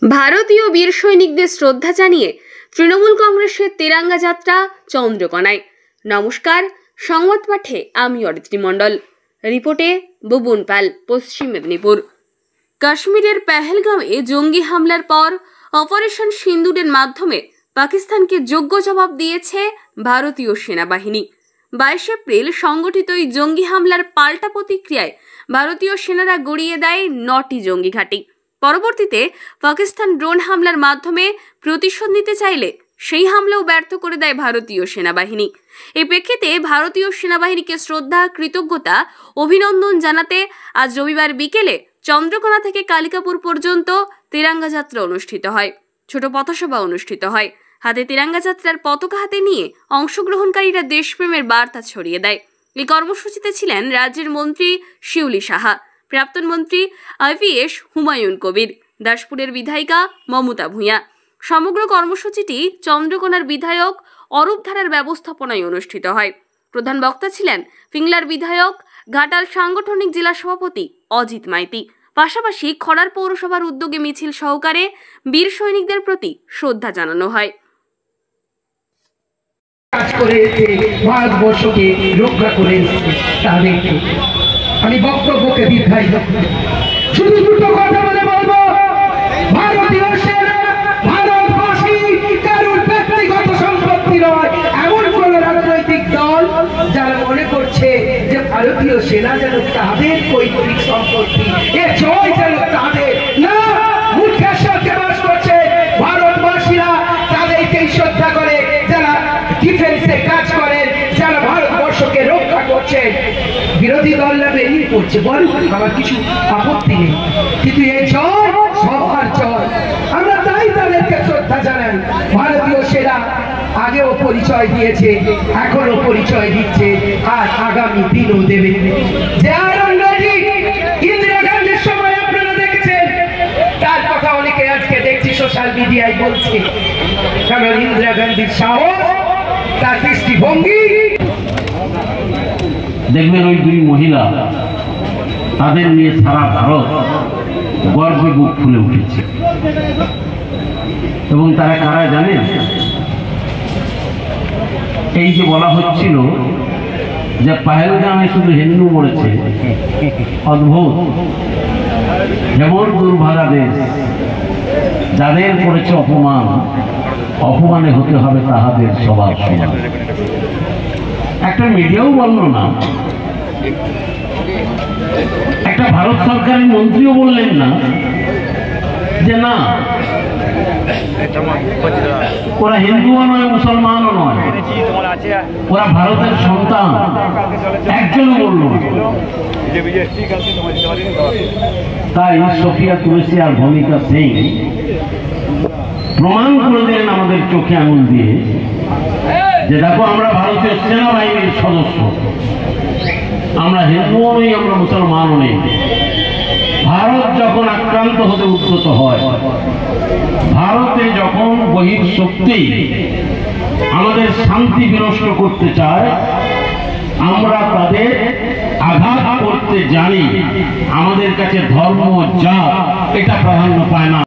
ভারতীয় বীর সৈনিকদের শ্রদ্ধা জানিয়ে তৃণমূল কংগ্রেসের তিরঙ্গা যাত্রা চন্দ্রকোনায়। নমস্কার, সংবাদ পাঠে আমি অরিত্রী মণ্ডল, রিপোর্টে বুবুন পাল, পশ্চিম মেদিনীপুর। কাশ্মীরের পেহেলগাঁওয়ে জঙ্গি হামলার পর অপারেশন সিন্দুরের মাধ্যমে পাকিস্তানকে যোগ্য জবাব দিয়েছে ভারতীয় সেনাবাহিনী। 22 এপ্রিল সংগঠিত এই জঙ্গি হামলার পাল্টা প্রতিক্রিয়ায় ভারতীয় সেনারা গড়িয়ে দেয় 9টি জঙ্গি ঘাঁটি। পরবর্তীতে পাকিস্তান ড্রোন হামলার মাধ্যমে প্রতিশোধ নিতে চাইলে সেই হামলাও ব্যর্থ করে দেয় ভারতীয় সেনাবাহিনী। এই প্রেক্ষিতে ভারতীয় সেনাবাহিনীকে শ্রদ্ধা, কৃতজ্ঞতা, অভিনন্দন জানাতে আজ রবিবার বিকেলে চন্দ্রকোনা থেকে কালিকাপুর পর্যন্ত তিরঙ্গা যাত্রা অনুষ্ঠিত হয়। ছোট পথসভা অনুষ্ঠিত হয়। হাতে তিরঙ্গা যাত্রার পতাকা হাতে নিয়ে অংশগ্রহণকারীরা দেশপ্রেমের বার্তা ছড়িয়ে দেয়। এই কর্মসূচিতে ছিলেন রাজ্যের মন্ত্রী শিউলি সাহা, প্রাক্তন মন্ত্রী IPS হুমায়ুন কবির, দাসপুরের বিধায়িকা মমতা ভূঁইয়া। সমগ্র কর্মসূচিটি চন্দ্রকোনার বিধায়ক অরূপ ধারার ব্যবস্থাপনায় অনুষ্ঠিত হয়। প্রধান বক্তা ছিলেন পিংলার বিধায়ক, ঘাটাল সাংগঠনিক জেলা সভাপতি অজিত মাইতি। পাশাপাশি খড়ার পৌরসভার উদ্যোগে মিছিল সহকারে বীর সৈনিকদের প্রতি শ্রদ্ধা জানানো হয়। ভারতবর্ষকে রক্ষা করে তাদেরকে আমি বক্তব্যকে দীর্ঘায়িত শুধু দুটো কথা বলে বলবো, ভারতীয় সেনা ভারতবাসী কারোর ব্যক্তিগত সম্পত্তি নয়। এমন কোন রাজনৈতিক দল যারা মনে করছে যে ভারতীয় সেনা যেন তাদের পৈতৃক সম্পত্তি, এ জয় যেন তাদের না, মুখের সাথে বাস করছে ভারতবাসীরা তাদেরকেই শ্রদ্ধা করে, যারা ডিফেন্সে কাজ করেন, যারা ভারতবর্ষকে রক্ষা করছেন। বিরোধী দলরা বেরিয়ে পড়ছে, বল আমার কিছু আপত্তি নেই, কিন্তু এই জয় সবার জয়, আমরা তাই তাদেরকে শ্রদ্ধা জানাই। ভারতীয় সেনা আগেও পরিচয় দিয়েছে, এখনো পরিচয় দিচ্ছে, আর আগামী দিনও দেবে। যে ইন্দিরা গান্ধীর সময় আপনারা দেখেছেন, তার কথা অনেকে আজকে দেখছি সোশ্যাল মিডিয়ায় বলছে, কারণ ইন্দিরা গান্ধীর সাহস, তার দৃষ্টিভঙ্গি। দেখবেন ওই দুই মহিলা, তাদের নিয়ে সারা ভারত গর্বে বুক ফুলে উঠেছে। এবং তারা কারা জানেন? এই যে বলা হচ্ছিল যে পেহেলগামে শুধু হিন্দু মরেছে, অদ্ভুত। যেমন দুর্ভাগা দেশ, যাদের করেছে অপমান, অপমানে হতে হবে তাহাদের সবার সমান। একটা মিডিয়াও বলল না, একটা ভারত সরকারের মন্ত্রীও বললেন না যে না ওরা হিন্দুও নয়, মুসলমানও নয়, ওরা ভারতের সন্তান, একজনও বলল না। তাই সোফিয়া কুরেশি আর ভূমিকা সিং প্রমাণ করে দিলেন আমাদের চোখে আঙুল দিয়ে যে দেখো, আমরা ভারতীয় সেনাবাহিনীর সদস্য, আমরা হিন্দুও নেই, আমরা মুসলমানও নেই। ভারত যখন আক্রান্ত হতে উদ্যত হয়, ভারতে যখন বহিঃশক্তি আমাদের শান্তি বিনষ্ট করতে চায়, আমরা তাদের আঘাত করতে জানি। আমাদের কাছে ধর্ম, জাত এটা প্রাধান্য পায় না।